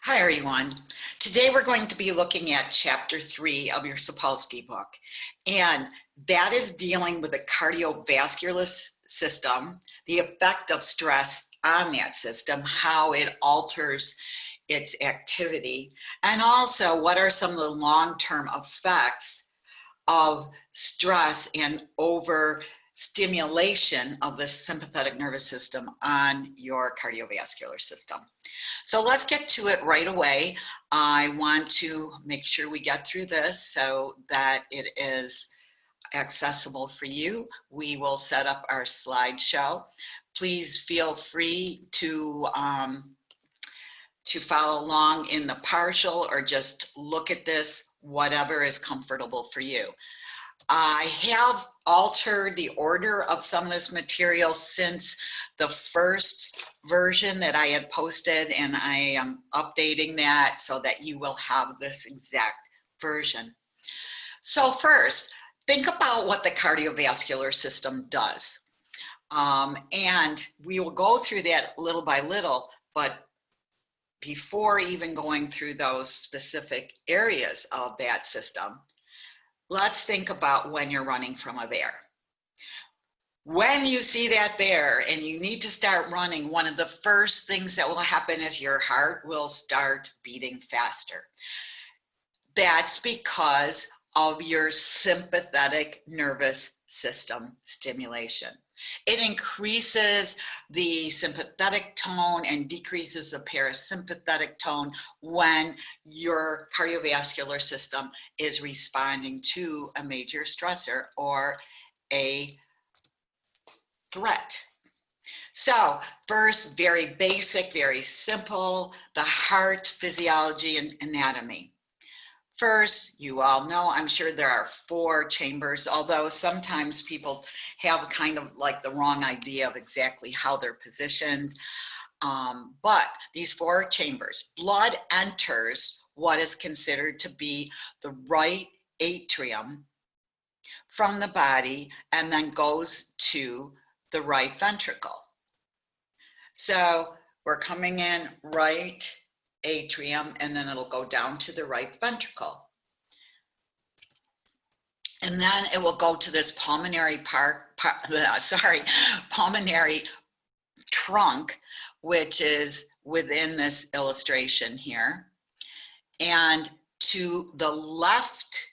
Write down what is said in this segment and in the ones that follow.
Hi everyone. Today we're going to be looking at chapter 3 of your Sapolsky book, and that is dealing with the cardiovascular system, the effect of stress on that system, how it alters its activity, and also what are some of the long-term effects of stress and overstimulation of the sympathetic nervous system on your cardiovascular system. So let's get to it right away. I want to make sure we get through this so that it is accessible for you. We will set up our slideshow. Please feel free to follow along in the partial or just look at this, whatever is comfortable for you. I have altered the order of some of this material since the first version that I had posted, and I am updating that so that you will have this exact version. So first, think about what the cardiovascular system does. And we will go through that little by little, but before even going through those specific areas of that system, let's think about when you're running from a bear. When you see that bear and you need to start running, one of the first things that will happen is your heart will start beating faster. That's because of your sympathetic nervous system stimulation. It increases the sympathetic tone and decreases the parasympathetic tone when your cardiovascular system is responding to a major stressor or a threat. So first, very basic, very simple, the heart physiology and anatomy. First, you all know, I'm sure there are 4 chambers, although sometimes people have kind of like the wrong idea of exactly how they're positioned. But these 4 chambers, blood enters what is considered to be the right atrium from the body and then goes to the right ventricle. So we're coming in right atrium, and then it'll go down to the right ventricle. And then it will go to this pulmonary pulmonary trunk, which is within this illustration here. And to the left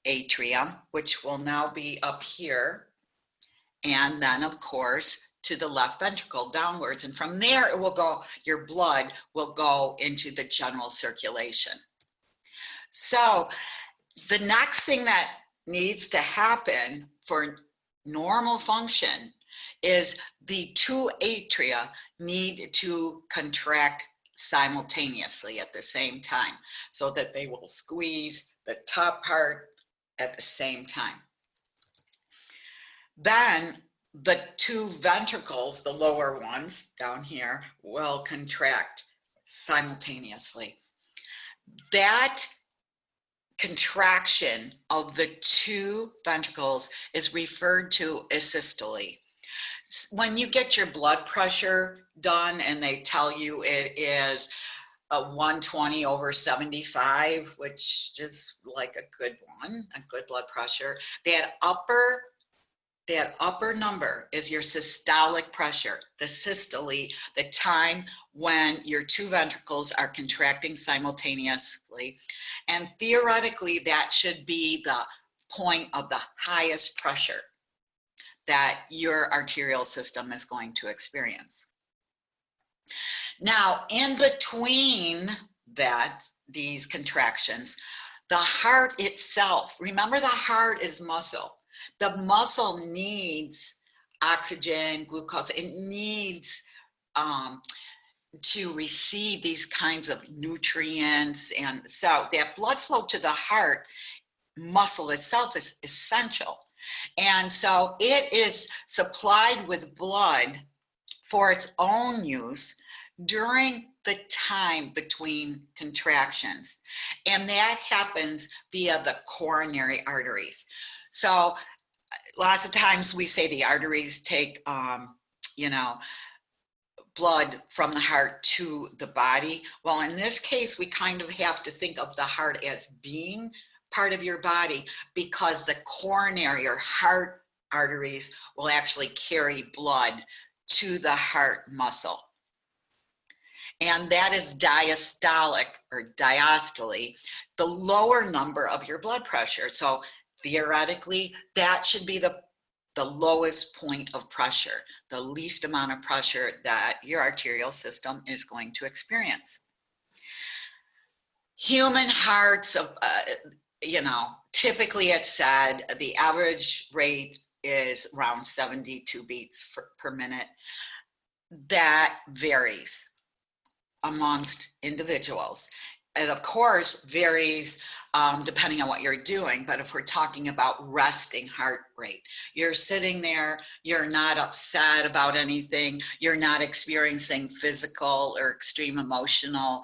atrium, which will now be up here. And then of course, to the left ventricle downwards, and from there it will go, your blood will go into the general circulation. So the next thing that needs to happen for normal function is the 2 atria need to contract simultaneously at the same time so that they will squeeze the top part at the same time. Then the 2 ventricles, the lower ones down here, will contract simultaneously. That contraction of the 2 ventricles is referred to as systole. When you get your blood pressure done and they tell you it is a 120/75, which is like a good one, a good blood pressure, that upper number is your systolic pressure, the systole, the time when your 2 ventricles are contracting simultaneously. And theoretically, that should be the point of the highest pressure that your arterial system is going to experience. Now, in between these contractions, the heart itself, remember the heart is muscle. The muscle needs oxygen, glucose, it needs to receive these kinds of nutrients. And so that blood flow to the heart muscle itself is essential. And so it is supplied with blood for its own use during the time between contractions. And that happens via the coronary arteries. So lots of times we say the arteries take, blood from the heart to the body? Well, in this case, we kind of have to think of the heart as being part of your body, because the coronary or heart arteries will actually carry blood to the heart muscle. And that is diastolic or diastole, the lower number of your blood pressure. So theoretically, that should be the lowest point of pressure, the least amount of pressure that your arterial system is going to experience. Human hearts, you know, typically it's said the average rate is around 72 beats per minute. That varies amongst individuals. It of course varies depending on what you're doing, but if we're talking about resting heart rate, you're sitting there, you're not upset about anything, you're not experiencing physical or extreme emotional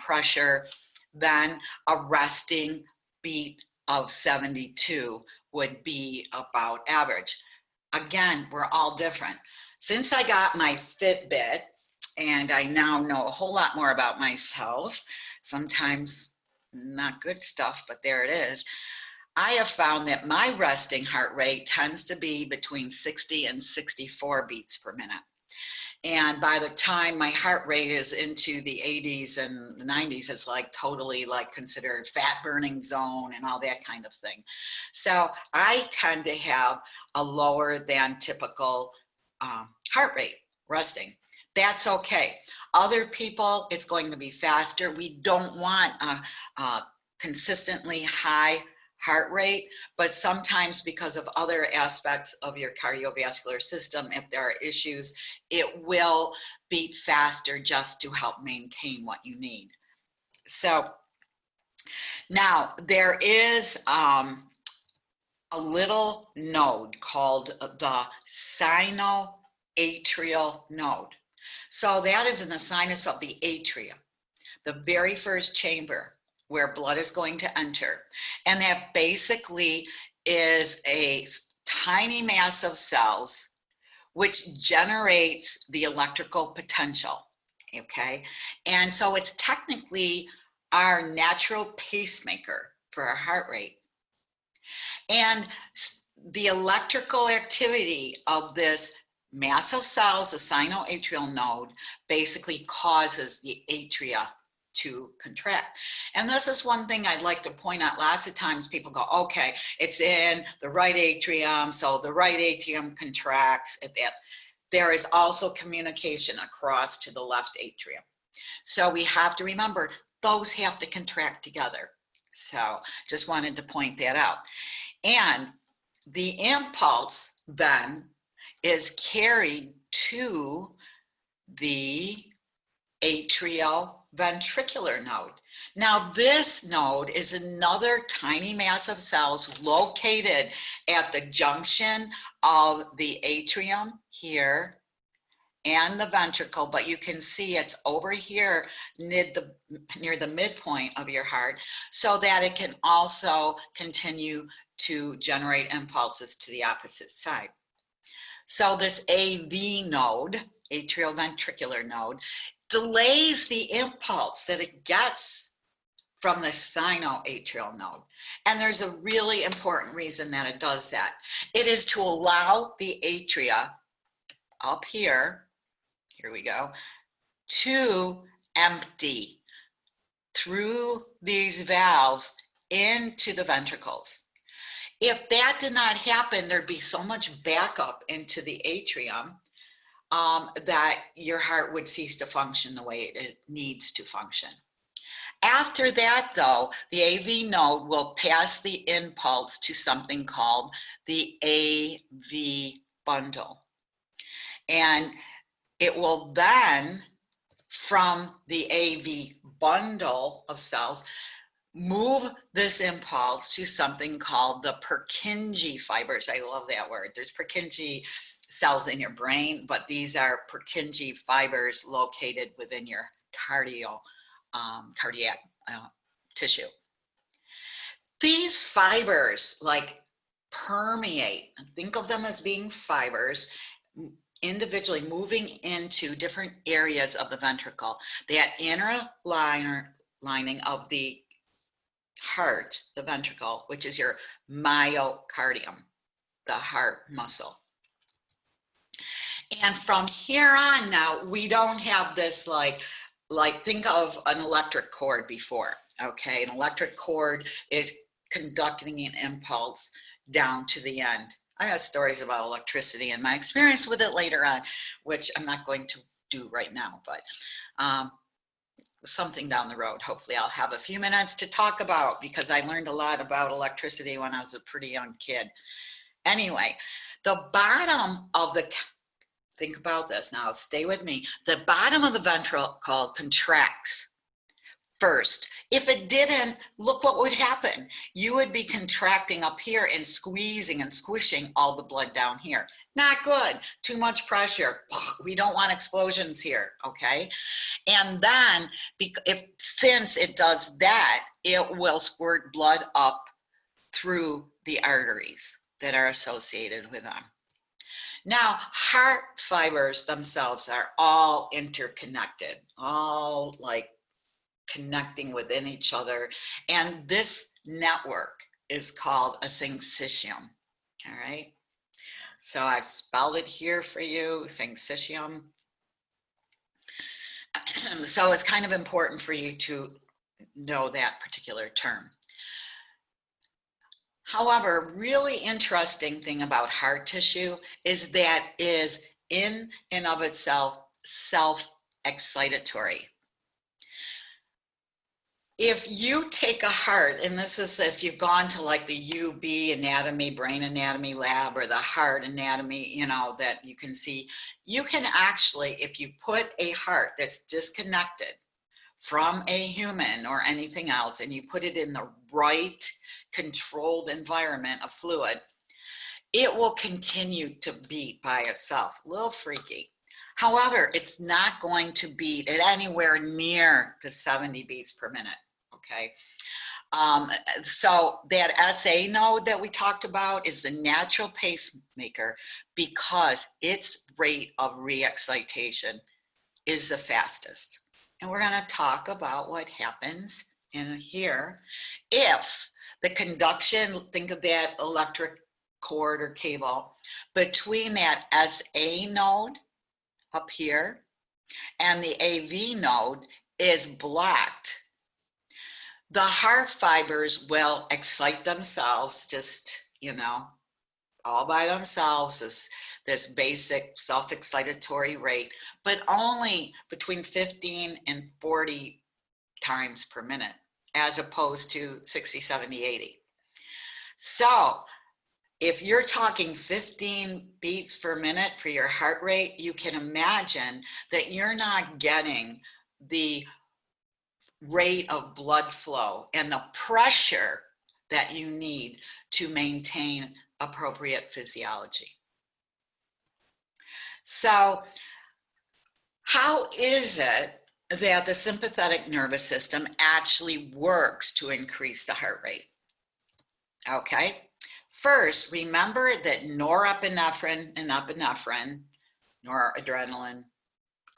pressure, then a resting beat of 72 would be about average. Again, we're all different. Since I got my Fitbit, and I now know a whole lot more about myself, sometimes not good stuff, but there it is. I have found that my resting heart rate tends to be between 60 and 64 beats per minute. And by the time my heart rate is into the 80s and the 90s, it's like totally like considered fat burning zone and all that kind of thing. So I tend to have a lower than typical heart rate resting. That's okay. Other people, it's going to be faster. We don't want a consistently high heart rate, but sometimes because of other aspects of your cardiovascular system, if there are issues, it will beat faster just to help maintain what you need. So now there is a little node called the sinoatrial node. So that is in the sinus of the atria, the very first chamber where blood is going to enter. And that basically is a tiny mass of cells which generates the electrical potential, okay? And so it's technically our natural pacemaker for our heart rate. And the electrical activity of this mass of cells, the sinoatrial node, basically causes the atria to contract. And this is one thing I'd like to point out. Lots of times people go, okay, it's in the right atrium, so the right atrium contracts at that. There is also communication across to the left atrium. So we have to remember those have to contract together. So just wanted to point that out. And the impulse then is carried to the atrioventricular node. Now this node is another tiny mass of cells located at the junction of the atrium here and the ventricle, but you can see it's over here near the midpoint of your heart, so that it can also continue to generate impulses to the opposite side. So this AV node, atrioventricular node, delays the impulse that it gets from the sinoatrial node. And there's a really important reason that it does that. It is to allow the atria up here we go, to empty through these valves into the ventricles. If that did not happen, there'd be so much backup into the atrium that your heart would cease to function the way it needs to function. After that, though, the AV node will pass the impulse to something called the AV bundle. And it will then, from the AV bundle of cells, move this impulse to something called the Purkinje fibers. I love that word. There's Purkinje cells in your brain, but these are Purkinje fibers located within your cardiac tissue. These fibers like permeate, think of them as being fibers, individually moving into different areas of the ventricle. That inner lining of the heart, the ventricle, which is your myocardium, the heart muscle. And from here on now, we don't have this like think of an electric cord before, okay? An electric cord is conducting an impulse down to the end. I have stories about electricity and my experience with it later on, which I'm not going to do right now, but something down the road. Hopefully I'll have a few minutes to talk about, because I learned a lot about electricity when I was a pretty young kid. Anyway, the bottom of the, think about this now, stay with me. The bottom of the ventricle contracts first. If it didn't, look what would happen. You would be contracting up here and squeezing and squishing all the blood down here. Not good. Too much pressure. We don't want explosions here, okay? And then, since it does that, it will squirt blood up through the arteries that are associated with them. Now, heart fibers themselves are all interconnected, all like connecting within each other. And this network is called a syncytium, all right? So I've spelled it here for you, syncytium. So it's kind of important for you to know that particular term. However, really interesting thing about heart tissue is that is in and of itself self-excitatory. If you take a heart, and this is if you've gone to like the UB anatomy, brain anatomy lab, or the heart anatomy, you know, that you can see, you can actually, if you put a heart that's disconnected from a human or anything else, and you put it in the right controlled environment of fluid, it will continue to beat by itself. A little freaky. However, it's not going to beat at anywhere near the 70 beats per minute, okay? So that SA node that we talked about is the natural pacemaker, because its rate of re-excitation is the fastest. And we're going to talk about what happens in here if the conduction, think of that electric cord or cable, between that SA node up here and the AV node is blocked. The heart fibers will excite themselves, just, you know, all by themselves, this basic self-excitatory rate, but only between 15 and 40 times per minute, as opposed to 60, 70, 80. So if you're talking 15 beats per minute for your heart rate, you can imagine that you're not getting the rate of blood flow and the pressure that you need to maintain appropriate physiology. So how is it that the sympathetic nervous system actually works to increase the heart rate? Okay. First, remember that norepinephrine and epinephrine, noradrenaline,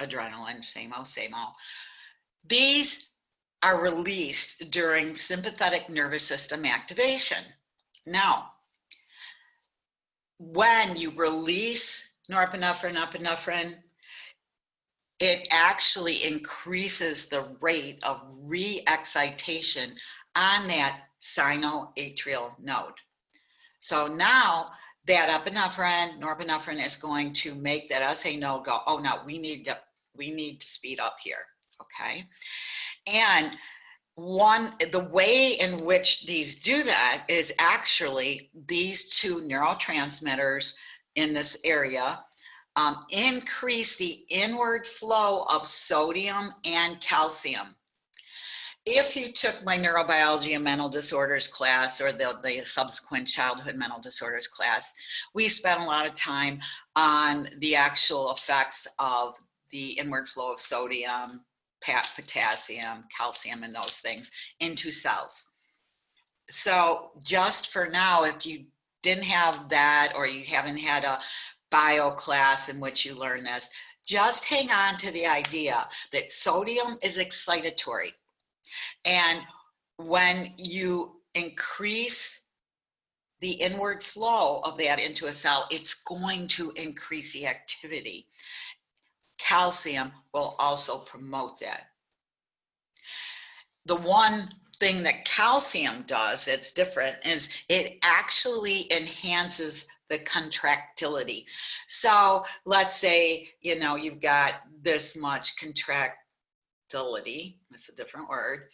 adrenaline, same old. These are released during sympathetic nervous system activation. Now, when you release norepinephrine, epinephrine, it actually increases the rate of re-excitation on that sinoatrial node. So now that epinephrine, norepinephrine is going to make that SA node go, oh no, we need to speed up here, okay? And the way in which these do that is actually these two neurotransmitters in this area increase the inward flow of sodium and calcium. If you took my neurobiology and mental disorders class, or the subsequent childhood mental disorders class, we spent a lot of time on the actual effects of the inward flow of sodium, potassium, calcium, and those things into cells. So just for now, if you didn't have that, or you haven't had a bio class in which you learn this. Just hang on to the idea that sodium is excitatory. And when you increase the inward flow of that into a cell, it's going to increase the activity. Calcium will also promote that. The one thing that calcium does that's different is it actually enhances the contractility. So let's say, you know, you've got this much contractility, that's a different word,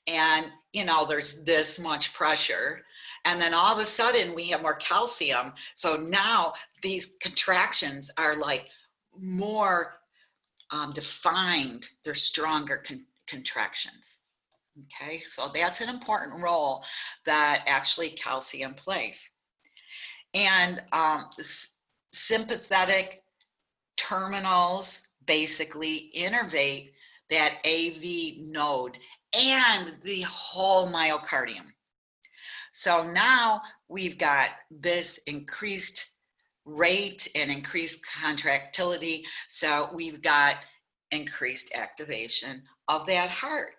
and, you know, there's this much pressure. And then all of a sudden we have more calcium. So now these contractions are like more defined. They're stronger contractions. Okay, so that's an important role that actually calcium plays. And sympathetic terminals basically innervate that AV node and the whole myocardium. So now we've got this increased rate and increased contractility. So we've got increased activation of that heart.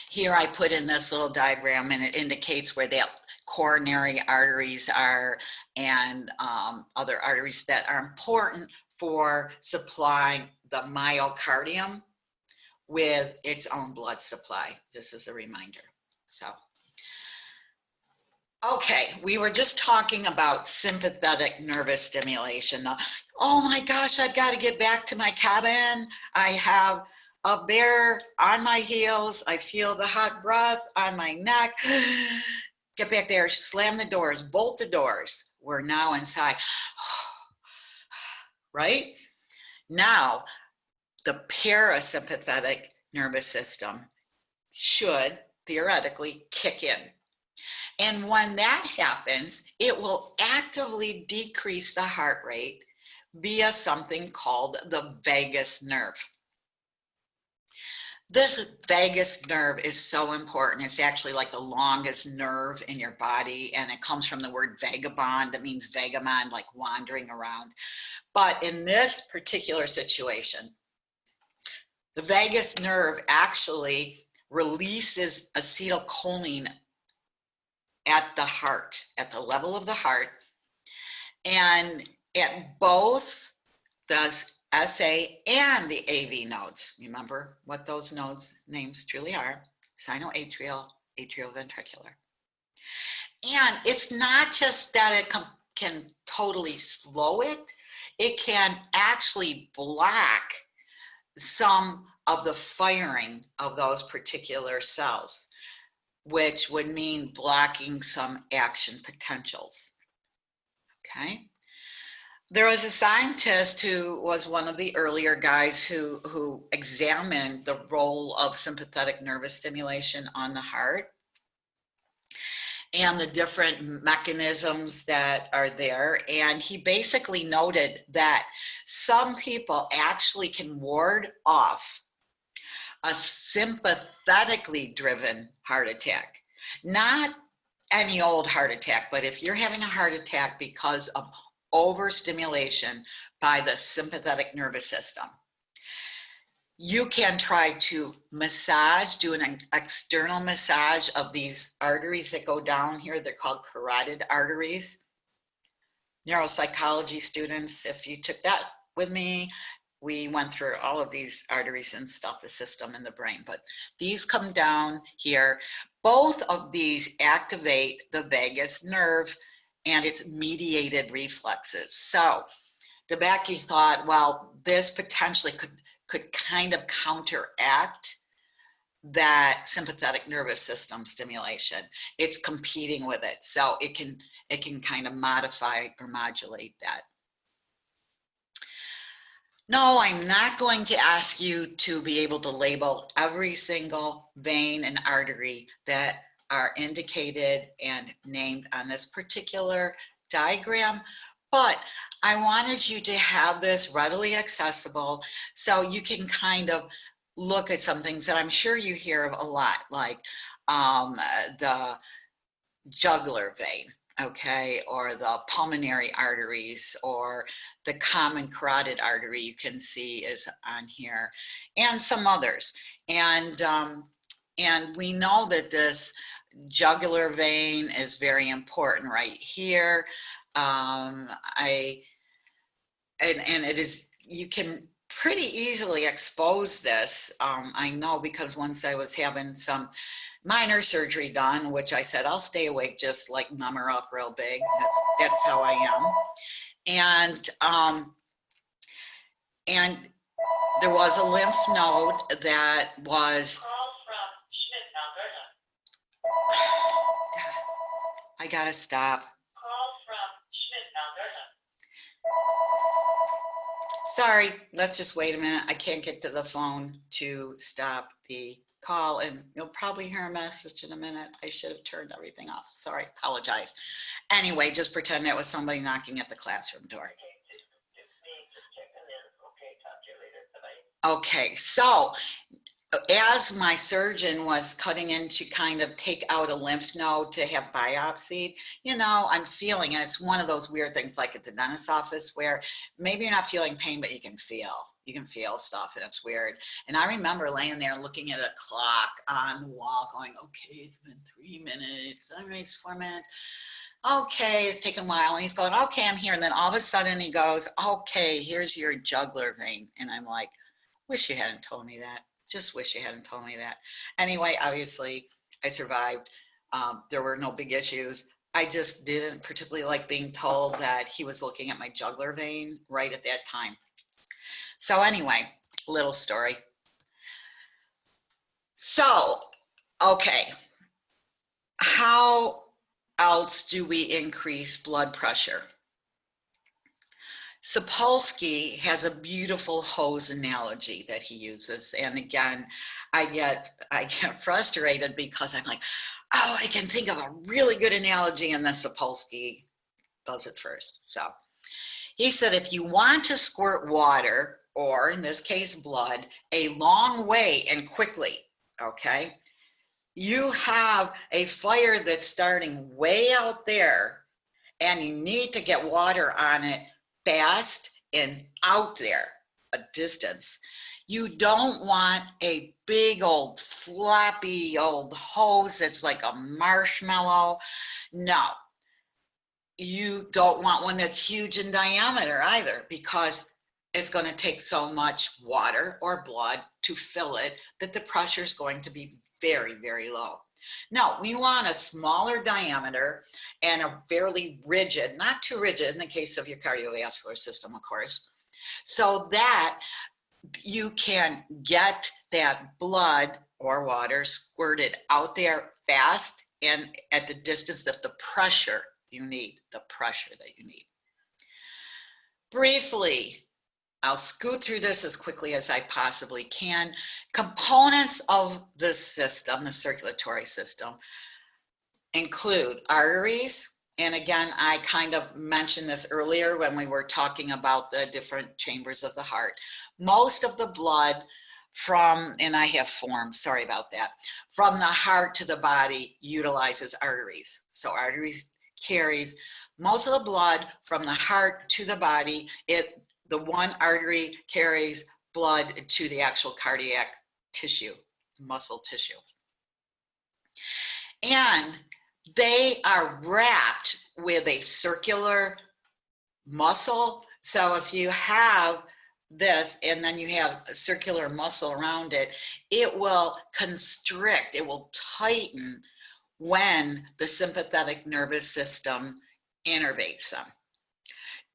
Here I put in this little diagram, and it indicates where the coronary arteries are and other arteries that are important for supplying the myocardium with its own blood supply. This is a reminder. So, okay, we were just talking about sympathetic nervous stimulation. Oh my gosh, I've got to get back to my cabin. I have a bear on my heels. I feel the hot breath on my neck. Get back there, slam the doors, bolt the doors. We're now inside. Right? Now, the parasympathetic nervous system should theoretically kick in. And when that happens, it will actively decrease the heart rate via something called the vagus nerve. This vagus nerve is so important. It's actually like the longest nerve in your body, and it comes from the word vagabond. That means vagabond, like wandering around. But in this particular situation, the vagus nerve actually releases acetylcholine at the heart, at the level of the heart, and at both the SA and the AV nodes. Remember what those nodes names truly are: sinoatrial, atrioventricular. And it's not just that it can totally slow it, it can actually block some of the firing of those particular cells, which would mean blocking some action potentials. Okay. There was a scientist who was one of the earlier guys who examined the role of sympathetic nervous stimulation on the heart and the different mechanisms that are there. And he basically noted that some people actually can ward off a sympathetically driven heart attack. Not any old heart attack, but if you're having a heart attack because of overstimulation by the sympathetic nervous system, you can try to massage, do an external massage of these arteries that go down here. They're called carotid arteries. Neuropsychology students, if you took that with me, we went through all of these arteries and stuff, the system in the brain, but these come down here. Both of these activate the vagus nerve and its mediated reflexes. So DeBakey thought, well, this potentially could kind of counteract that sympathetic nervous system stimulation. It's competing with it, so it can kind of modify or modulate that. No, I'm not going to ask you to be able to label every single vein and artery that are indicated and named on this particular diagram, but I wanted you to have this readily accessible so you can kind of look at some things that I'm sure you hear of a lot, like the jugular vein. okay, or the pulmonary arteries, or the common carotid artery you can see is on here, and some others. And we know that this jugular vein is very important right here. And it is, you can pretty easily expose this. I know, because once I was having some minor surgery done, which I said, I'll stay awake, just like numb her up real big. That's how I am. And there was a lymph node that was. Call from Schmidt, Alberta. I gotta stop. Call from Schmidt, Alberta. Sorry, let's just wait a minute. I can't get to the phone to stop the call, and you'll probably hear a message in a minute. I should have turned everything off. Sorry, apologize. Anyway, just pretend that was somebody knocking at the classroom door. Okay, so as my surgeon was cutting in to kind of take out a lymph node to have biopsied, you know, I'm feeling, and it's one of those weird things like at the dentist's office where maybe you're not feeling pain, but you can feel stuff, and it's weird. And I remember laying there looking at a clock on the wall going, okay, it's been 3 minutes, all right, it's 4 minutes. Okay, it's taken a while. And he's going, okay, I'm here. And then all of a sudden he goes, okay, here's your jugular vein. And I'm like, wish you hadn't told me that. Just wish you hadn't told me that. Anyway, obviously I survived. There were no big issues. I just didn't particularly like being told that he was looking at my jugular vein right at that time. So anyway, little story. So, okay, how else do we increase blood pressure? Sapolsky has a beautiful hose analogy that he uses. And again, I get frustrated because I'm like, oh, I can think of a really good analogy, and then Sapolsky does it first. So he said, if you want to squirt water, or in this case, blood, a long way and quickly, okay, you have a fire that's starting way out there, and you need to get water on it fast and out there a distance. You don't want a big old floppy old hose that's like a marshmallow. No, you don't want one that's huge in diameter either, because it's going to take so much water or blood to fill it that the pressure is going to be very, very low. No, we want a smaller diameter and a fairly rigid, not too rigid in the case of your cardiovascular system, of course, so that you can get that blood or water squirted out there fast and at the distance of the pressure you need, Briefly, I'll scoot through this as quickly as I possibly can. Components of the system, the circulatory system, include arteries. And again, I kind of mentioned this earlier when we were talking about the different chambers of the heart. Most of the blood from, and I have form, sorry about that, from the heart to the body utilizes arteries. So arteries carries most of the blood from the heart to the body. The one artery carries blood to the actual cardiac tissue, muscle tissue. And they are wrapped with a circular muscle. So if you have this and then you have a circular muscle around it, it will constrict, it will tighten when the sympathetic nervous system innervates them.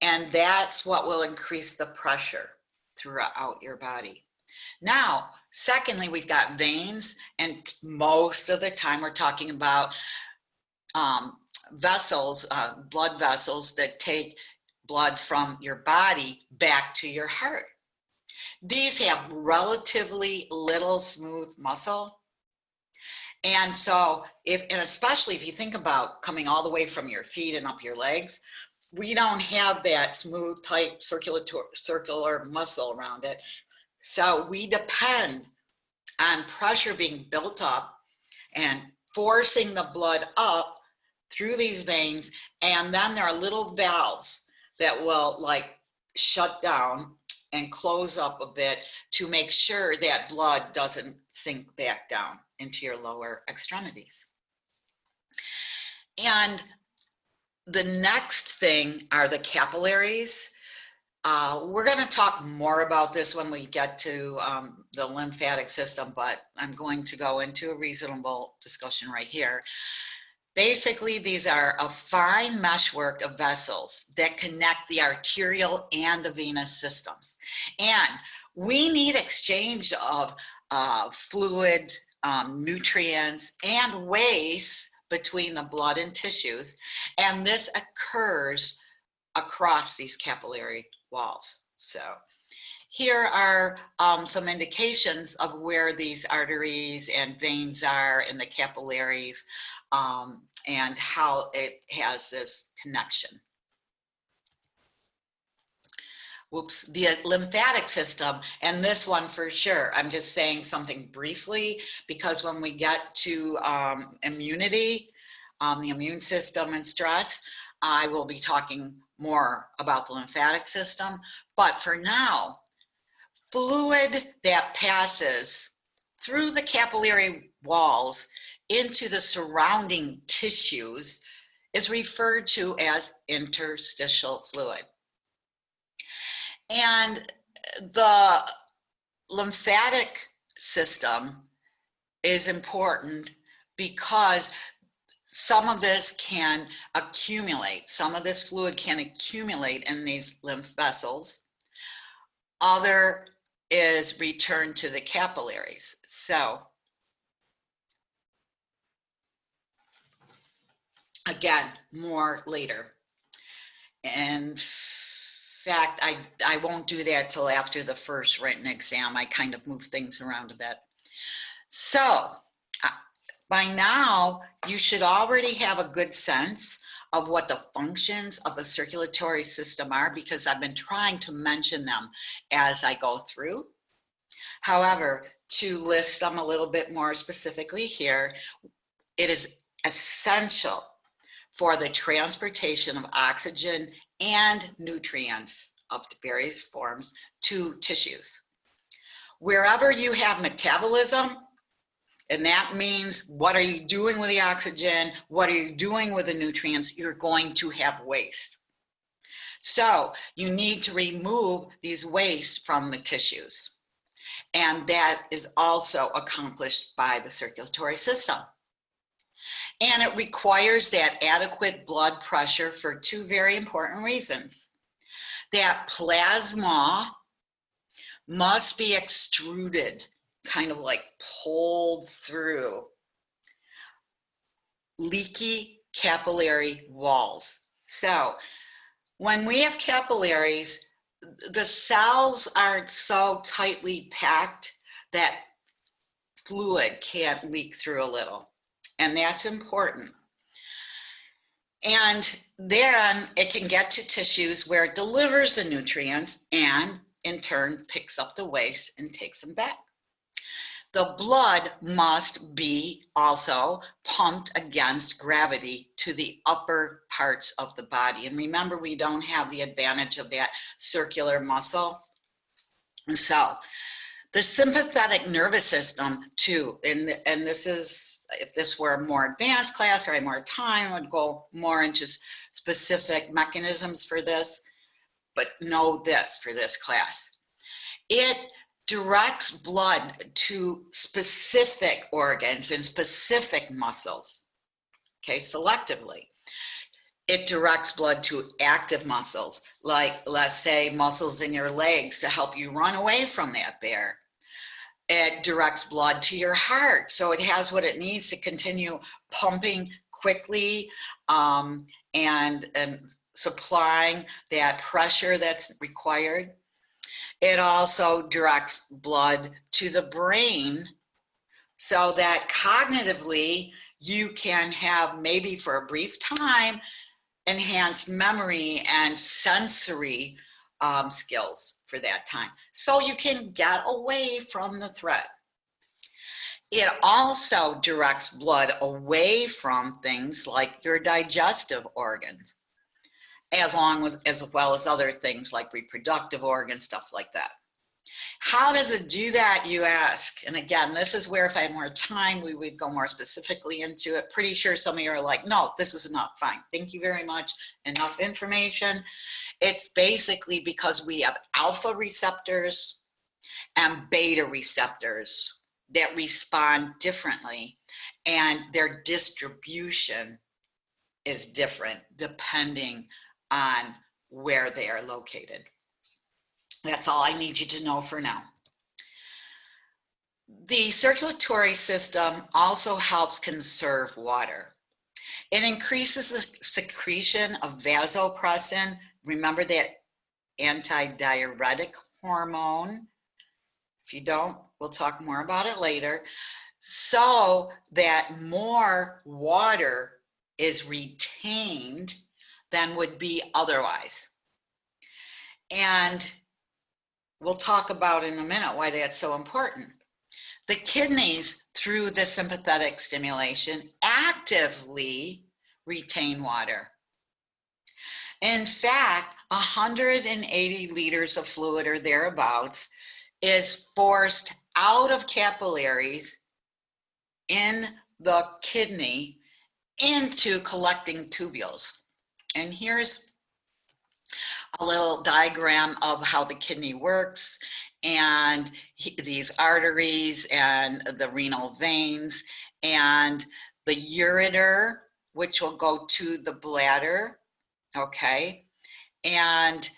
And that's what will increase the pressure throughout your body. Now, secondly, we've got veins, and most of the time we're talking about vessels, blood vessels that take blood from your body back to your heart. These have relatively little smooth muscle. And so, and especially if you think about coming all the way from your feet and up your legs, we don't have that smooth, tight, circular muscle around it. So we depend on pressure being built up and forcing the blood up through these veins, and then there are little valves that will like shut down and close up a bit to make sure that blood doesn't sink back down into your lower extremities. And the next thing are the capillaries. We're going to talk more about this when we get to the lymphatic system, but I'm going to go into a reasonable discussion right here. Basically, these are a fine meshwork of vessels that connect the arterial and the venous systems. And we need exchange of fluid, nutrients, and waste between the blood and tissues. And this occurs across these capillary walls. So here are some indications of where these arteries and veins are in the capillaries, and how it has this connection. Whoops, the lymphatic system, and this one for sure, I'm just saying something briefly, because when we get to immunity, the immune system and stress, I will be talking more about the lymphatic system. But for now, fluid that passes through the capillary walls into the surrounding tissues is referred to as interstitial fluid. And the lymphatic system is important because some of this can accumulate, some of this fluid can accumulate in these lymph vessels. Other is returned to the capillaries. So again, more later. In fact, I won't do that till after the first written exam. I kind of move things around a bit. So by now, you should already have a good sense of what the functions of the circulatory system are, because I've been trying to mention them as I go through. However, to list them a little bit more specifically here, it is essential for the transportation of oxygen and nutrients of various forms to tissues. Wherever you have metabolism, and that means what are you doing with the oxygen, what are you doing with the nutrients, you're going to have waste. So you need to remove these wastes from the tissues. And that is also accomplished by the circulatory system. And it requires that adequate blood pressure for two very important reasons. That plasma must be extruded, kind of like pulled through leaky capillary walls. So when we have capillaries, the cells are so tightly packed that fluid can't leak through a little. And that's important. And then it can get to tissues where it delivers the nutrients and in turn picks up the waste and takes them back. The blood must be also pumped against gravity to the upper parts of the body. And remember, we don't have the advantage of that circular muscle. And so the sympathetic nervous system too, and this is, if this were a more advanced class or I had more time, I would go more into specific mechanisms for this, but know this for this class. It directs blood to specific organs and specific muscles, okay, selectively. It directs blood to active muscles, like let's say muscles in your legs to help you run away from that bear. It directs blood to your heart, so it has what it needs to continue pumping quickly and supplying that pressure that's required. It also directs blood to the brain so that cognitively you can have, maybe for a brief time, enhanced memory and sensory skills for that time. So you can get away from the threat. It also directs blood away from things like your digestive organs, as well as other things like reproductive organs, stuff like that. How does it do that, you ask? And again, this is where if I had more time, we would go more specifically into it. Pretty sure some of you are like, no, this is enough, fine. Thank you very much, enough information. It's basically because we have alpha receptors and beta receptors that respond differently, and their distribution is different depending on where they are located. That's all I need you to know for now. The circulatory system also helps conserve water. It increases the secretion of vasopressin. Remember that antidiuretic hormone? If you don't, we'll talk more about it later. So that more water is retained than would be otherwise. And we'll talk about in a minute why that's so important. The kidneys, through the sympathetic stimulation, actively retain water. In fact, 180 liters of fluid or thereabouts is forced out of capillaries in the kidney into collecting tubules. And here's a little diagram of how the kidney works, and these arteries and the renal veins and the ureter, which will go to the bladder, okay? And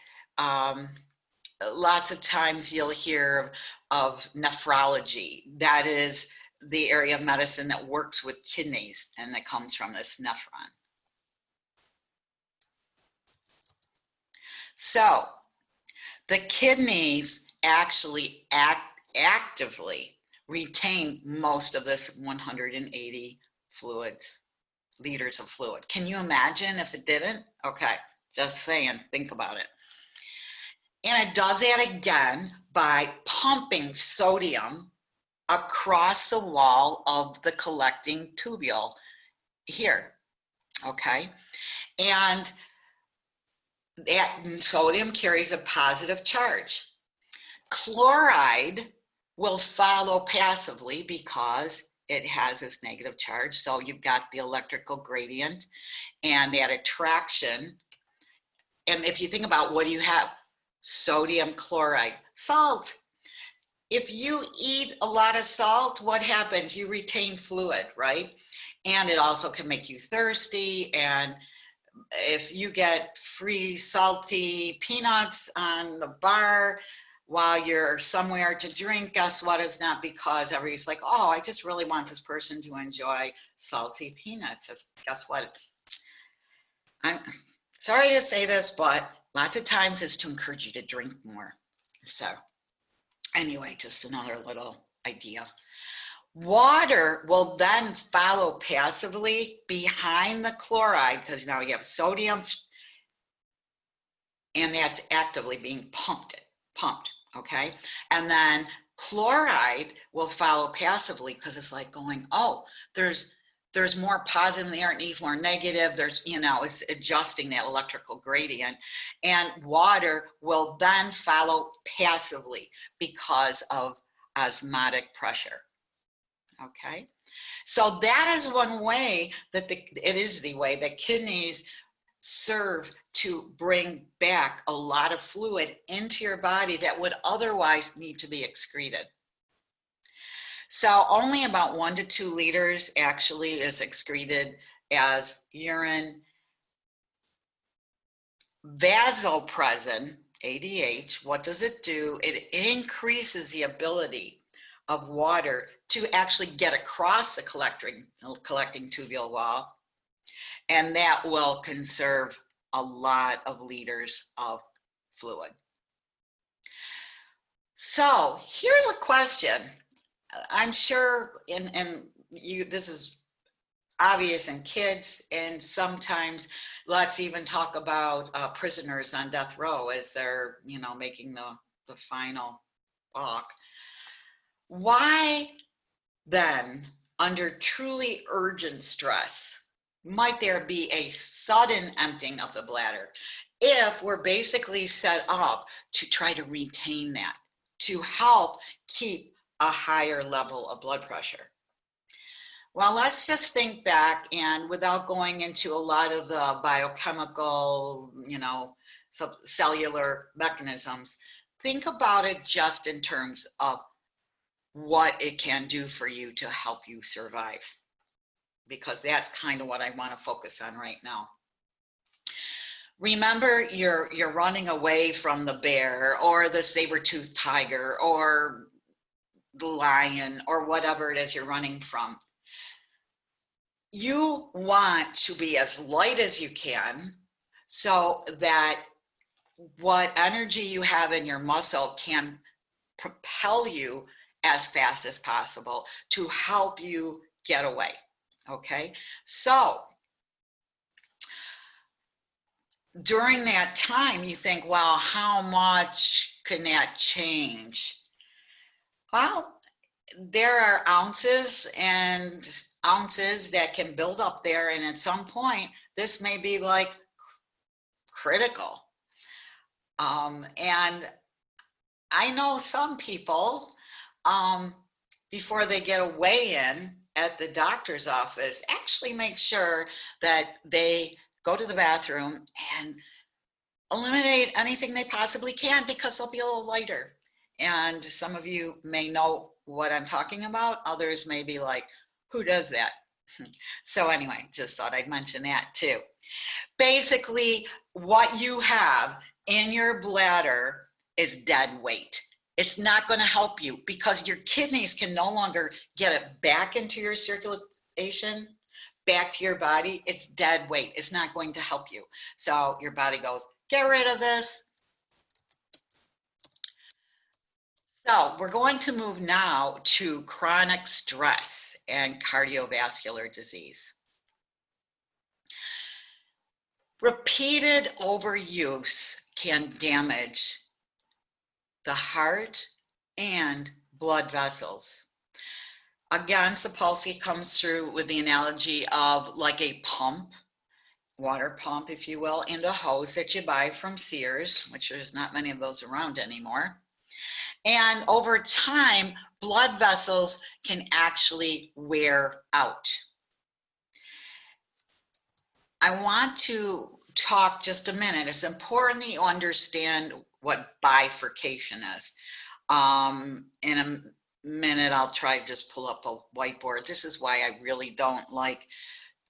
lots of times you'll hear of nephrology. That is the area of medicine that works with kidneys, and that comes from this nephron. So the kidneys actually actively retain most of this 180 liters of fluid. Can you imagine if it didn't? Okay, just saying, think about it. And it does that again by pumping sodium across the wall of the collecting tubule here, okay? And that sodium carries a positive charge. Chloride will follow passively because it has this negative charge. So you've got the electrical gradient and that attraction. And if you think about what do you have? Sodium chloride, salt. If you eat a lot of salt, what happens? You retain fluid, right? And it also can make you thirsty. And if you get free salty peanuts on the bar while you're somewhere to drink, guess what? It's not because everybody's like, oh, I just really want this person to enjoy salty peanuts. Guess what? I'm sorry to say this, but lots of times it's to encourage you to drink more. So anyway, just another little idea. Water will then follow passively behind the chloride because now you have sodium and that's actively being pumped, okay? And then chloride will follow passively because it's like going, oh, there's more positive in the air, it needs more negative, there's, you know, it's adjusting that electrical gradient. And water will then follow passively because of osmotic pressure. Okay, so that is one way that it is the way that kidneys serve to bring back a lot of fluid into your body that would otherwise need to be excreted. So only about 1 to 2 liters actually is excreted as urine. Vasopressin, ADH, what does it do? It increases the ability of water to actually get across the collecting tubule wall, and that will conserve a lot of liters of fluid. So here's a question. I'm sure this is obvious in kids, and sometimes let's even talk about prisoners on death row as they're, you know, making the final walk. Why then under truly urgent stress, might there be a sudden emptying of the bladder if we're basically set up to try to retain that, to help keep a higher level of blood pressure. Well, let's just think back, and without going into a lot of the biochemical, cellular mechanisms, think about it just in terms of what it can do for you to help you survive, because that's kind of what I want to focus on right now. Remember, you're running away from the bear or the saber-toothed tiger or the lion or whatever it is you're running from. You want to be as light as you can so that what energy you have in your muscle can propel you as fast as possible to help you get away. Okay, so during that time, you think, well, how much can that change? Well, there are ounces and ounces that can build up there, and at some point, this may be like critical. And I know some people, before they get a weigh-in at the doctor's office, actually make sure that they go to the bathroom and eliminate anything they possibly can, because they'll be a little lighter. And some of you may know what I'm talking about. Others may be like, who does that? So anyway, just thought I'd mention that too. Basically, what you have in your bladder is dead weight. It's not going to help you because your kidneys can no longer get it back into your circulation, back to your body. It's dead weight. It's not going to help you. So your body goes, get rid of this. So we're going to move now to chronic stress and cardiovascular disease. Repeated overuse can damage the heart and blood vessels. Again, Sapolsky comes through with the analogy of like a pump, water pump, if you will, and a hose that you buy from Sears, which there's not many of those around anymore. And over time, blood vessels can actually wear out. I want to talk just a minute. It's important that you understand what bifurcation is. In a minute, I'll try to just pull up a whiteboard. This is why I really don't like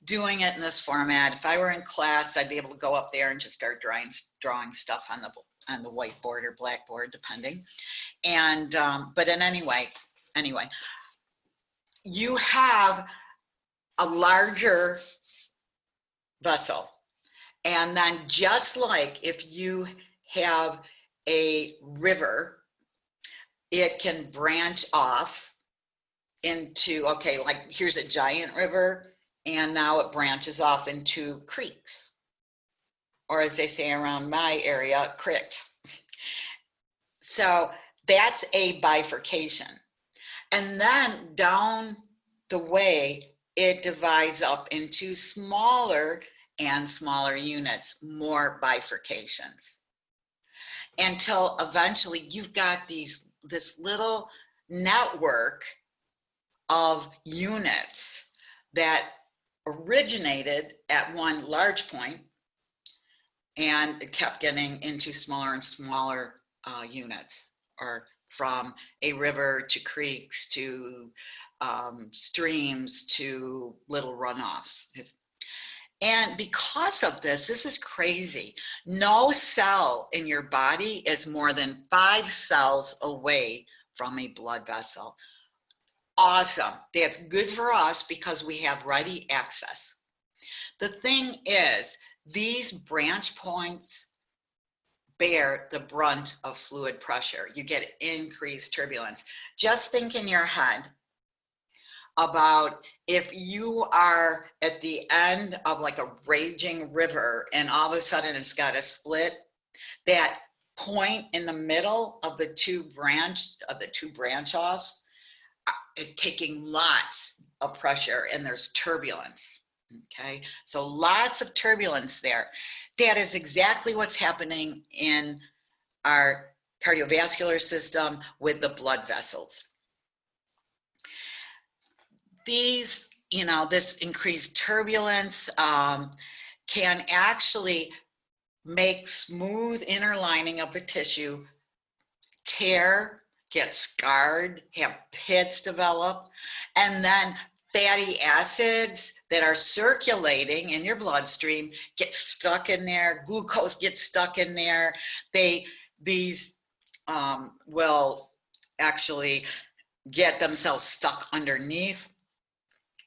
doing it in this format. If I were in class, I'd be able to go up there and just start drawing stuff on the whiteboard or blackboard, depending. And but in anyway, you have a larger vessel, and then just like if you have a river, it can branch off into, okay, like here's a giant river, and now it branches off into creeks, or as they say around my area, cricks. So that's a bifurcation. And then down the way, it divides up into smaller and smaller units, more bifurcations, until eventually you've got this little network of units that originated at one large point and it kept getting into smaller and smaller units, or from a river to creeks to streams to little runoffs. And because of this is crazy. No cell in your body is more than 5 cells away from a blood vessel. Awesome. That's good for us because we have ready access. The thing is, these branch points bear the brunt of fluid pressure. You get increased turbulence. Just think in your head about if you are at the end of like a raging river and all of a sudden it's got a split, that point in the middle of the two branch offs, is taking lots of pressure and there's turbulence. Okay, so lots of turbulence there. That is exactly what's happening in our cardiovascular system with the blood vessels. These, this increased turbulence can actually make smooth inner lining of the tissue tear, get scarred, have pits develop, and then fatty acids that are circulating in your bloodstream get stuck in there, glucose gets stuck in there. These will actually get themselves stuck underneath.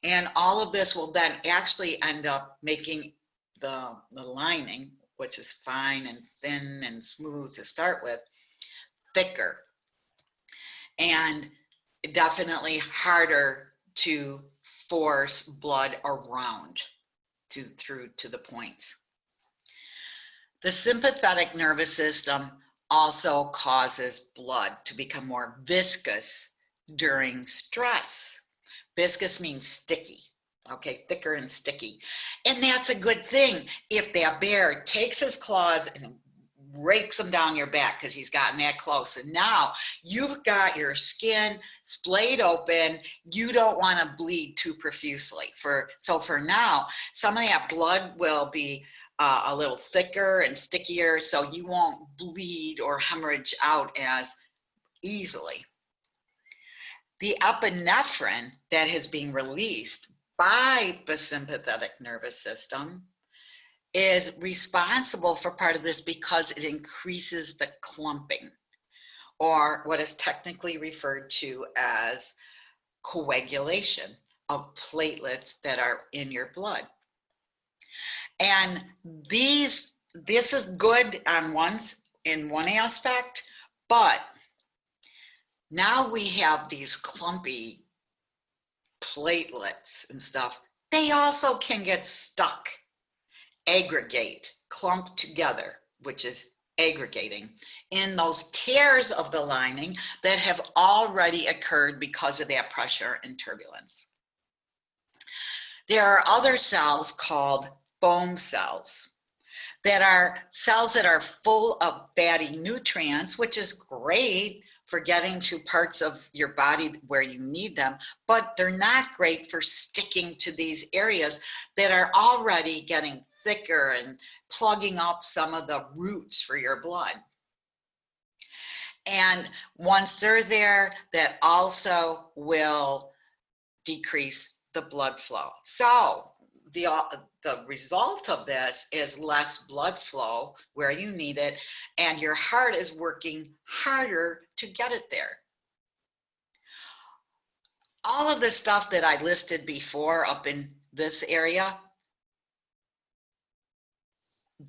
And all of this will then actually end up making the lining, which is fine and thin and smooth to start with, thicker and definitely harder to force blood around through to the points. The sympathetic nervous system also causes blood to become more viscous during stress. Viscous means sticky, okay, thicker and sticky. And that's a good thing if that bear takes his claws and rakes them down your back because he's gotten that close. And now you've got your skin splayed open. You don't want to bleed too profusely. So for now, some of that blood will be a little thicker and stickier, so you won't bleed or hemorrhage out as easily. The epinephrine that is being released by the sympathetic nervous system is responsible for part of this because it increases the clumping, or what is technically referred to as coagulation of platelets that are in your blood. And this is good in one aspect, but now we have these clumpy platelets and stuff. They also can get stuck, aggregate, clump together, which is aggregating, in those tears of the lining that have already occurred because of that pressure and turbulence. There are other cells called foam cells that are cells that are full of fatty nutrients, which is great for getting to parts of your body where you need them, but they're not great for sticking to these areas that are already getting thicker and plugging up some of the roots for your blood. And once they're there, that also will decrease the blood flow. So the result of this is less blood flow where you need it, and your heart is working harder to get it there. All of the stuff that I listed before up in this area,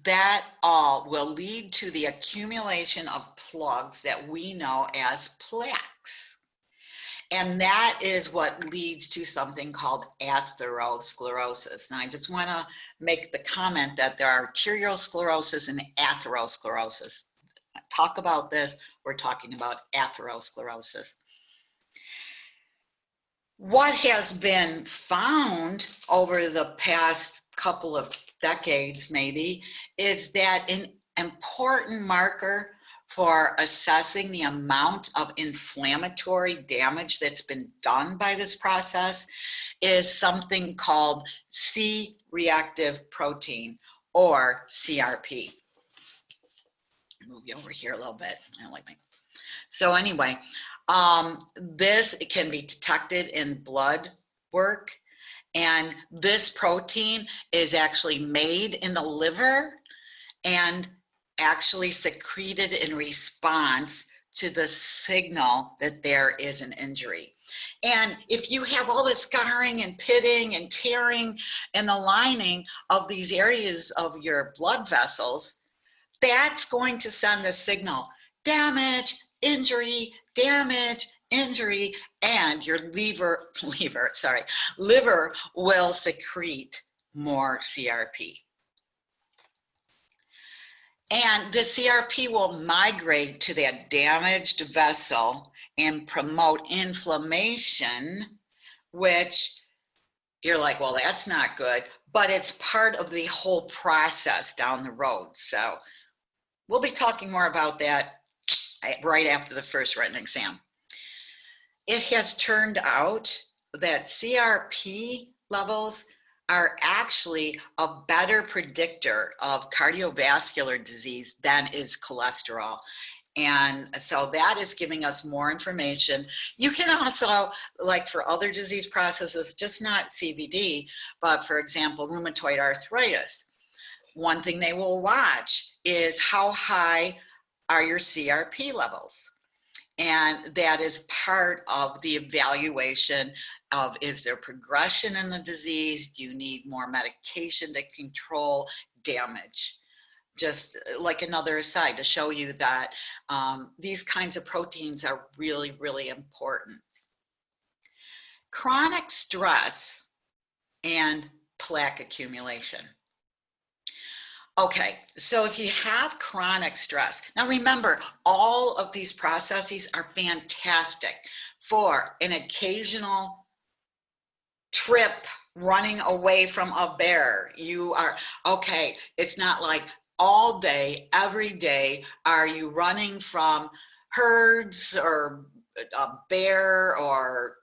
that all will lead to the accumulation of plugs that we know as plaques. And that is what leads to something called atherosclerosis. Now, I just want to make the comment that there are arteriosclerosis and atherosclerosis. Talk about this, we're talking about atherosclerosis. What has been found over the past couple of decades, maybe, is that an important marker for assessing the amount of inflammatory damage that's been done by this process is something called C-reactive protein, or CRP. Move you over here a little bit. I don't like my... So anyway, this can be detected in blood work, and this protein is actually made in the liver and actually secreted in response to the signal that there is an injury. And if you have all this scarring and pitting and tearing in the lining of these areas of your blood vessels, that's going to send the signal, damage, injury, damage, injury, and your liver will secrete more CRP. And the CRP will migrate to that damaged vessel and promote inflammation, which you're like, well, that's not good, but it's part of the whole process down the road. So we'll be talking more about that right after the first written exam. It has turned out that CRP levels are actually a better predictor of cardiovascular disease than is cholesterol. And so that is giving us more information. You can also, like for other disease processes, just not CVD, but for example, rheumatoid arthritis. One thing they will watch is how high are your CRP levels? And that is part of the evaluation of, is there progression in the disease? Do you need more medication to control damage? Just like another aside to show you that these kinds of proteins are really, really important. Chronic stress and plaque accumulation. Okay, so if you have chronic stress, now remember, all of these processes are fantastic for an occasional trip running away from a bear. You are, okay, it's not like all day, every day, are you running from herds or a bear or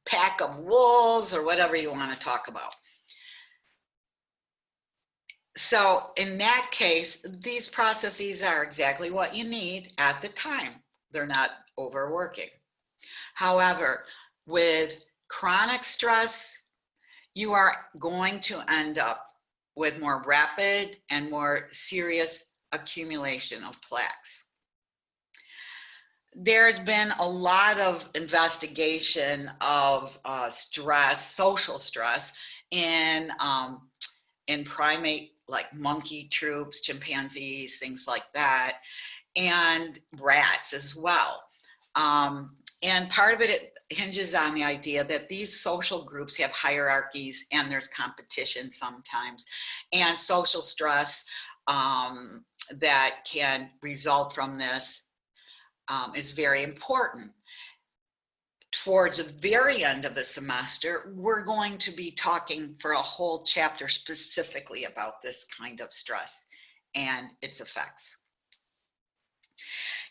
pack of wolves or whatever you want to talk about. So in that case, these processes are exactly what you need at the time. They're not overworking. However, with chronic stress, you are going to end up with more rapid and more serious accumulation of plaques. There's been a lot of investigation of stress, social stress in primate, like monkey troops, chimpanzees, things like that, and rats as well. And part of it hinges on the idea that these social groups have hierarchies and there's competition sometimes, and social stress that can result from this is very important. Towards the very end of the semester, we're going to be talking for a whole chapter specifically about this kind of stress and its effects.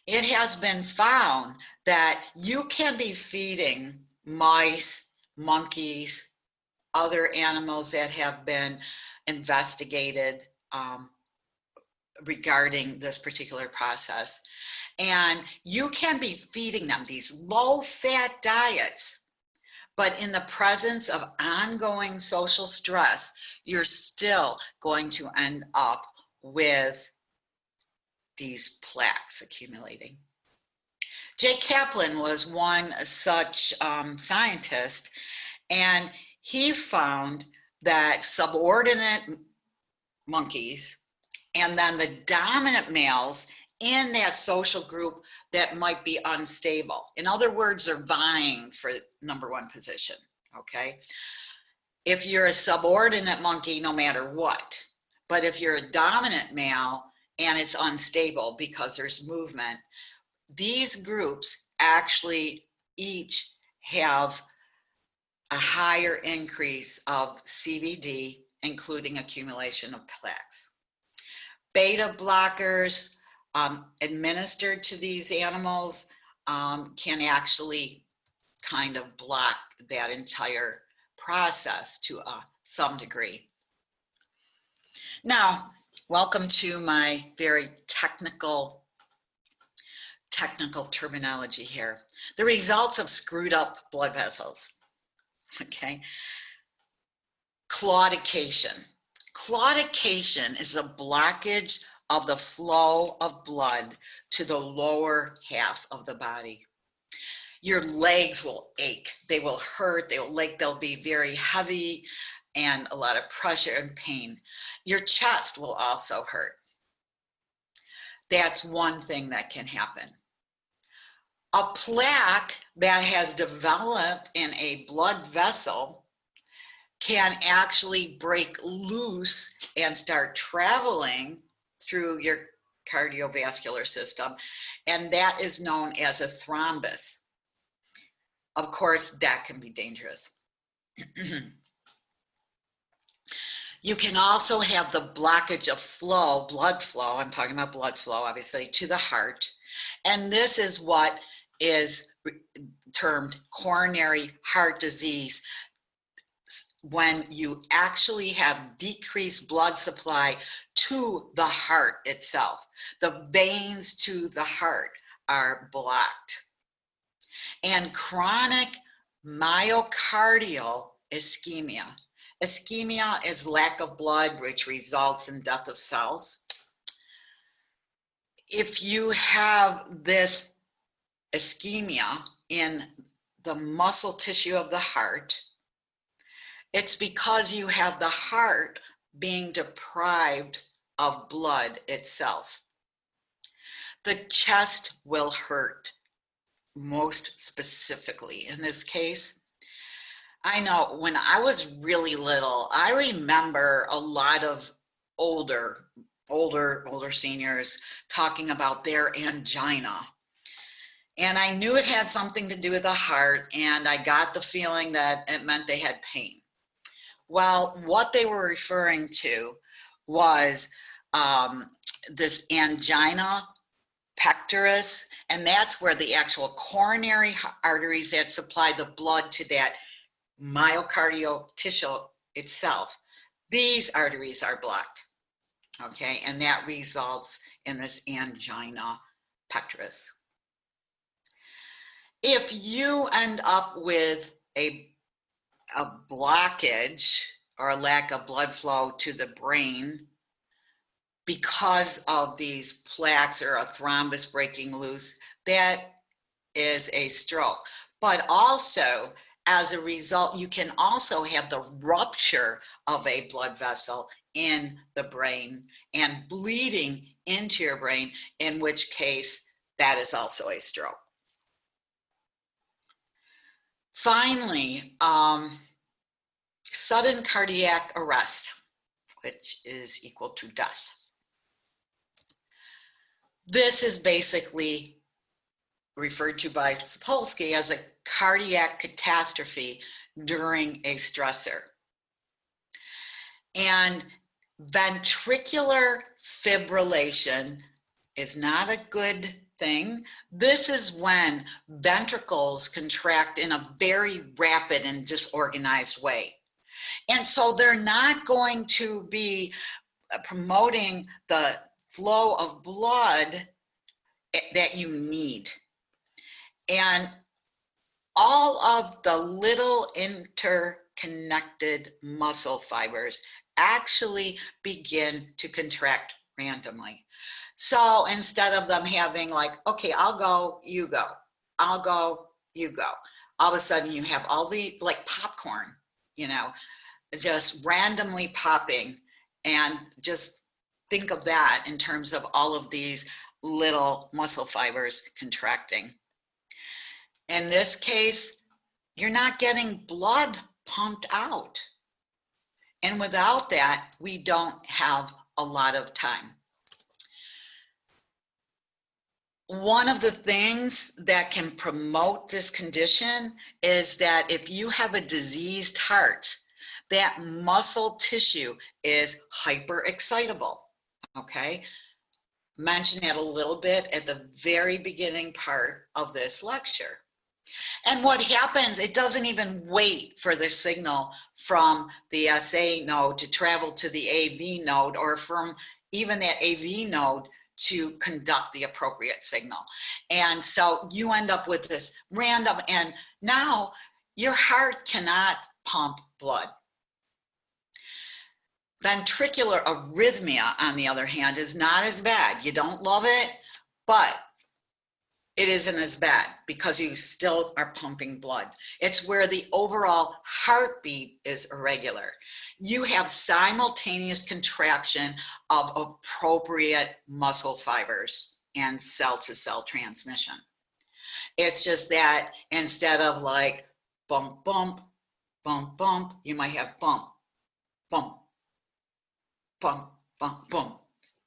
It has been found that you can be feeding mice, monkeys, other animals that have been investigated regarding this particular process. And you can be feeding them these low-fat diets, but in the presence of ongoing social stress, you're still going to end up with these plaques accumulating. Jay Kaplan was one such scientist, and he found that subordinate monkeys and then the dominant males in that social group that might be unstable. In other words, they're vying for #1 position, okay? If you're a subordinate monkey, no matter what, but if you're a dominant male and it's unstable because there's movement, these groups actually each have a higher increase of CVD, including accumulation of plaques. Beta blockers administered to these animals can actually kind of block that entire process to some degree. Now, welcome to my very technical terminology here. The results of screwed up blood vessels, okay? Claudication. Claudication is the blockage of the flow of blood to the lower half of the body. Your legs will ache, they will hurt, they'll be very heavy and a lot of pressure and pain. Your chest will also hurt. That's one thing that can happen. A plaque that has developed in a blood vessel can actually break loose and start traveling through your cardiovascular system, and that is known as a thrombus. of course, that can be dangerous. You can also have the blockage of flow, blood flow, I'm talking about blood flow, obviously, to the heart. And this is what is termed coronary heart disease, when you actually have decreased blood supply to the heart itself. The veins to the heart are blocked. And chronic myocardial ischemia. Ischemia is lack of blood, which results in death of cells. If you have this ischemia in the muscle tissue of the heart, it's because you have the heart being deprived of blood itself. The chest will hurt most specifically in this case. I know when I was really little, I remember a lot of older seniors talking about their angina. And I knew it had something to do with the heart, and I got the feeling that it meant they had pain. Well, what they were referring to was this angina pectoris, and that's where the actual coronary arteries that supply the blood to that myocardial tissue itself, these arteries are blocked, okay? And that results in this angina pectoris. If you end up with a blockage or a lack of blood flow to the brain because of these plaques or a thrombus breaking loose, that is a stroke. But also, as a result, you can also have the rupture of a blood vessel in the brain and bleeding into your brain, in which case that is also a stroke. Finally, sudden cardiac arrest, which is equal to death. This is basically referred to by Sapolsky as a cardiac catastrophe during a stressor. And ventricular fibrillation is not a good thing. This is when ventricles contract in a very rapid and disorganized way. And so they're not going to be promoting the flow of blood that you need. And all of the little interconnected muscle fibers actually begin to contract randomly. So instead of them having like, okay, I'll go, you go, I'll go, you go, all of a sudden you have all the, like popcorn, you know, just randomly popping. And just think of that in terms of all of these little muscle fibers contracting. In this case, you're not getting blood pumped out. And without that, we don't have a lot of time. One of the things that can promote this condition is that if you have a diseased heart, that muscle tissue is hyperexcitable, okay? Mention that a little bit at the very beginning part of this lecture. And what happens, it doesn't even wait for the signal from the SA node to travel to the AV node, or from even that AV node to conduct the appropriate signal. And so you end up with this random, and now your heart cannot pump blood. Ventricular arrhythmia, on the other hand, is not as bad. You don't love it, but it isn't as bad because you still are pumping blood. It's where the overall heartbeat is irregular. You have simultaneous contraction of appropriate muscle fibers and cell-to-cell transmission. It's just that instead of like bump, bump, bump, bump, you might have bump, bump, bump, bump, bump.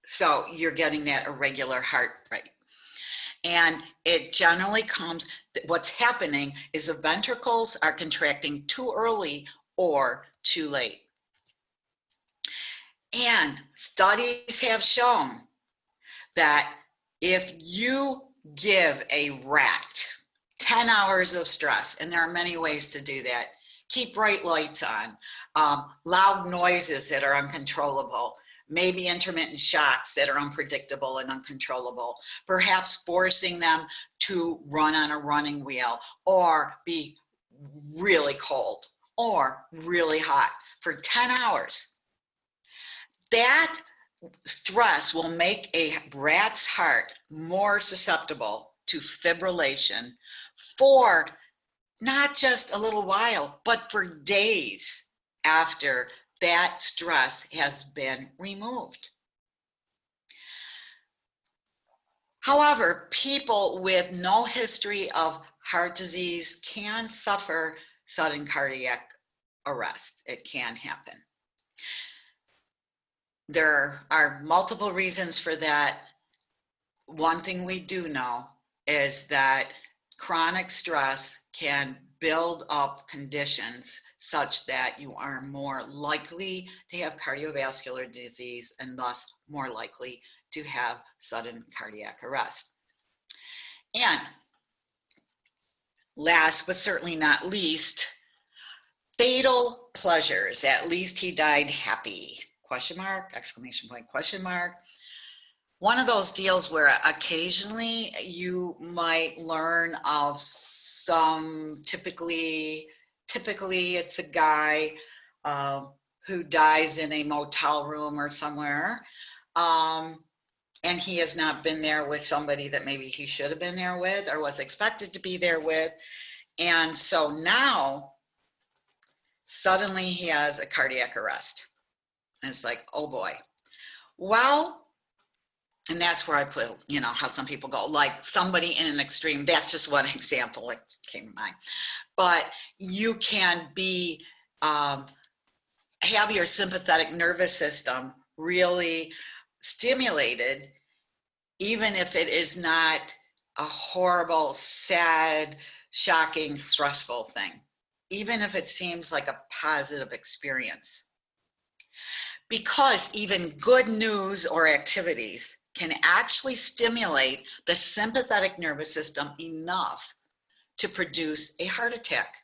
So you're getting that irregular heart rate. And it generally comes, what's happening is the ventricles are contracting too early or too late. And studies have shown that if you give a rat 10 hours of stress, and there are many ways to do that, keep bright lights on, loud noises that are uncontrollable, maybe intermittent shocks that are unpredictable and uncontrollable, perhaps forcing them to run on a running wheel or be really cold or really hot for 10 hours. That stress will make a rat's heart more susceptible to fibrillation for not just a little while, but for days after that stress has been removed. However, people with no history of heart disease can suffer sudden cardiac arrest. It can happen. There are multiple reasons for that. One thing we do know is that chronic stress can build up conditions such that you are more likely to have cardiovascular disease and thus more likely to have sudden cardiac arrest. And last but certainly not least, fatal pleasures. At least he died happy. Question mark, exclamation point, question mark. One of those deals where occasionally you might learn of some, typically it's a guy who dies in a motel room or somewhere, and he has not been there with somebody that maybe he should have been there with or was expected to be there with. And so now suddenly he has a cardiac arrest. And it's like, oh boy. Well, and that's where I put, you know, how some people go, like somebody in an extreme, that's just one example that came to mind. But you can be, have your sympathetic nervous system really stimulated, even if it is not a horrible, sad, shocking, stressful thing, even if it seems like a positive experience. Because even good news or activities can actually stimulate the sympathetic nervous system enough to produce a heart attack.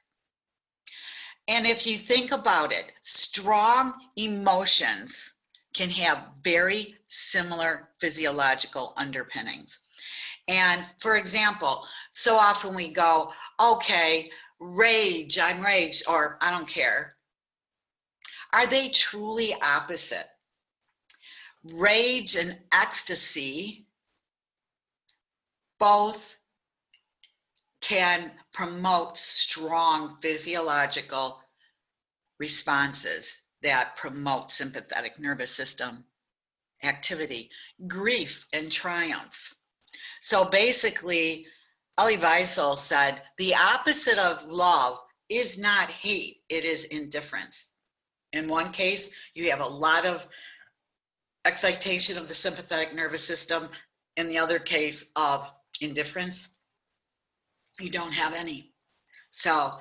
And if you think about it, strong emotions can have very similar physiological underpinnings. And for example, so often we go, okay, rage, I'm raged, or I don't care. Are they truly opposite? Rage and ecstasy both can promote strong physiological responses that promote sympathetic nervous system activity. Grief and triumph. So basically, Elie Wiesel said, the opposite of love is not hate, it is indifference. In one case, you have a lot of excitation of the sympathetic nervous system. In the other case of indifference, you don't have any. So,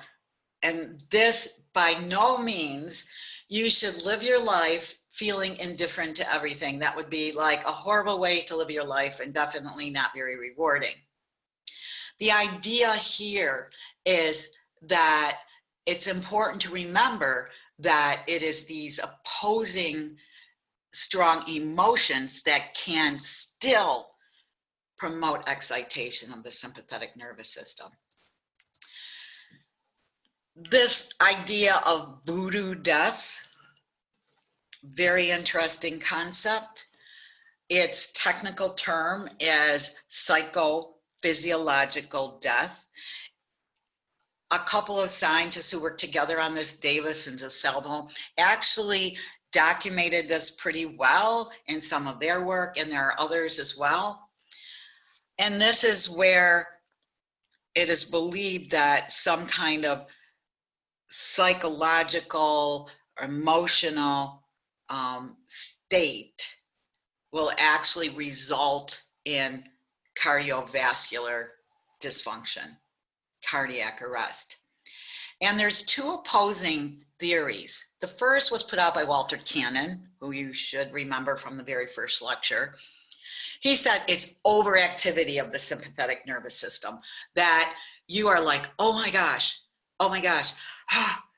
and this by no means, you should live your life feeling indifferent to everything. That would be like a horrible way to live your life and definitely not very rewarding. The idea here is that it's important to remember that it is these opposing strong emotions that can still promote excitation of the sympathetic nervous system. This idea of voodoo death, very interesting concept. Its technical term is psychophysiological death. A couple of scientists who worked together on this, Davis and DeSalvo, actually documented this pretty well in some of their work, and there are others as well. And this is where it is believed that some kind of psychological or emotional state will actually result in cardiovascular dysfunction, cardiac arrest. And there's two opposing theories. The first was put out by Walter Cannon, who you should remember from the very first lecture. He said it's overactivity of the sympathetic nervous system, that you are like, oh my gosh,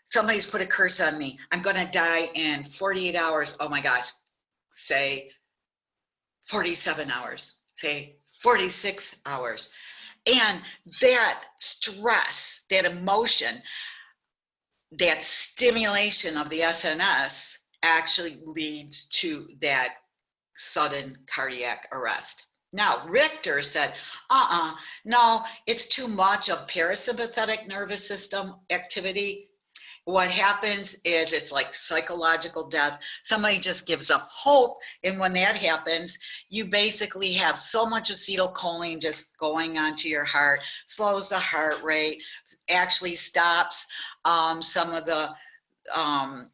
somebody's put a curse on me. I'm going to die in 48 hours. Oh my gosh, say 47 hours, say 46 hours. And that stress, that emotion, that stimulation of the SNS actually leads to that sudden cardiac arrest. Now, Richter said, no, it's too much of parasympathetic nervous system activity. What happens is it's like psychological death. Somebody just gives up hope. And when that happens, you basically have so much acetylcholine just going onto your heart, slows the heart rate, actually stops some of the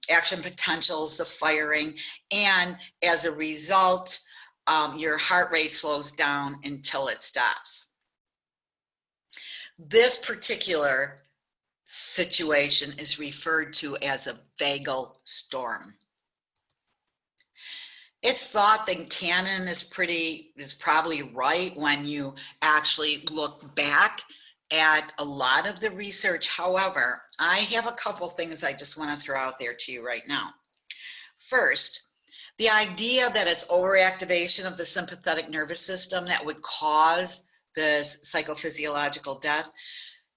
action potentials, the firing. And as a result, your heart rate slows down until it stops. This particular situation is referred to as a vagal storm. It's thought that Cannon is probably right when you actually look back at a lot of the research. However, I have a couple things I just want to throw out there to you right now. First, the idea that it's overactivation of the sympathetic nervous system that would cause this psychophysiological death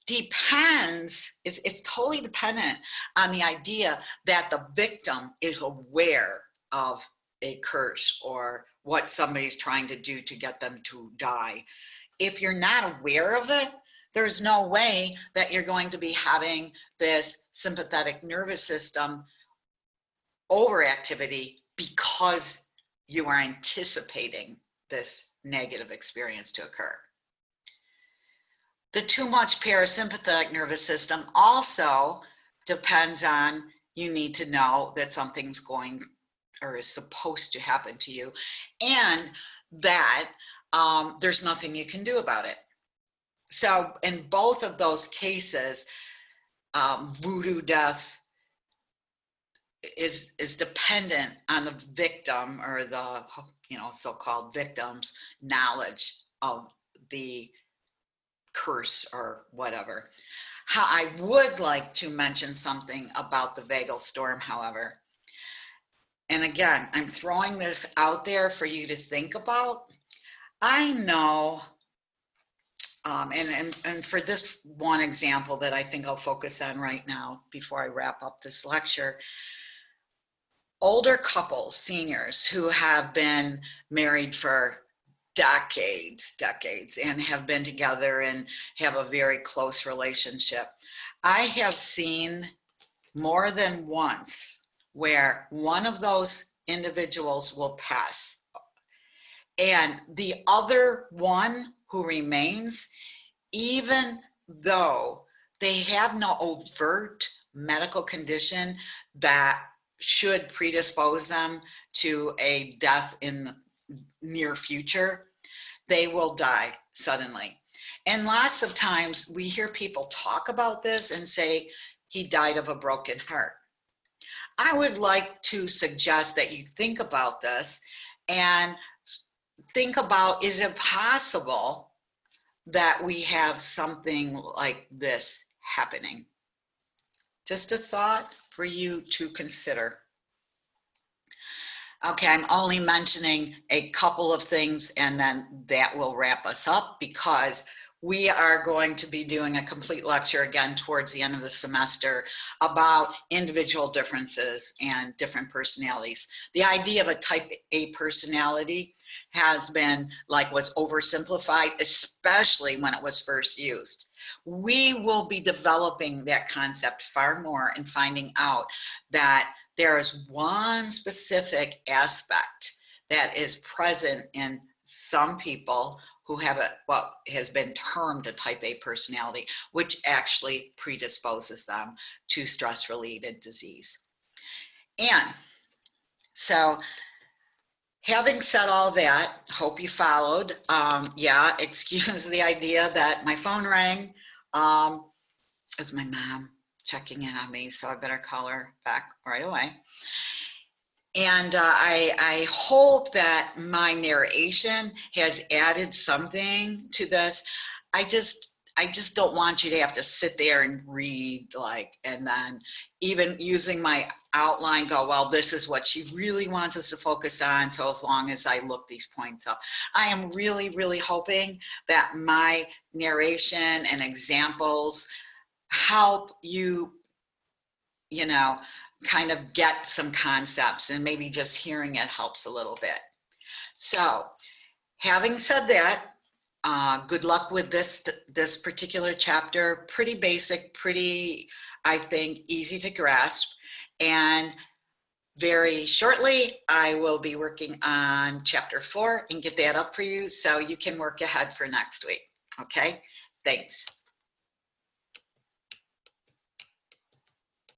depends, it's totally dependent on the idea that the victim is aware of a curse or what somebody's trying to do to get them to die. If you're not aware of it, there's no way that you're going to be having this sympathetic nervous system overactivity because you are anticipating this negative experience to occur. The too much parasympathetic nervous system also depends on, you need to know that something's going or is supposed to happen to you, and that there's nothing you can do about it. So in both of those cases, voodoo death is dependent on the victim or the so-called victim's knowledge of the curse or whatever. I would like to mention something about the vagal storm, however. And again, I'm throwing this out there for you to think about. I know, and for this one example that I think I'll focus on right now before I wrap up this lecture, older couples, seniors who have been married for decades, and have been together and have a very close relationship. I have seen more than once where one of those individuals will pass, and the other one who remains, even though they have no overt medical condition that should predispose them to a death in the near future, they will die suddenly. And lots of times we hear people talk about this and say, he died of a broken heart. I would like to suggest that you think about this and think about, is it possible that we have something like this happening? Just a thought for you to consider. Okay, I'm only mentioning a couple of things and then that will wrap us up, because we are going to be doing a complete lecture again towards the end of the semester about individual differences and different personalities. The idea of a type A personality has been was oversimplified, especially when it was first used. We will be developing that concept far more and finding out that there is one specific aspect that is present in some people who have what has been termed a type A personality, which actually predisposes them to stress-related disease. And so Having said all that, hope you followed. Yeah, excuse the idea that my phone rang. It was my mom checking in on me, so I better call her back right away. And I hope that my narration has added something to this. I just don't want you to have to sit there and read, like, and then even using my outline go, well, this is what she really wants us to focus on. So as long as I look these points up, I am really, really hoping that my narration and examples help you, you know, kind of get some concepts, and maybe just hearing it helps a little bit. So having said that, good luck with this particular chapter. Pretty basic, pretty, I think, easy to grasp. And very shortly, I will be working on chapter 4 and get that up for you so you can work ahead for next week. Okay, thanks.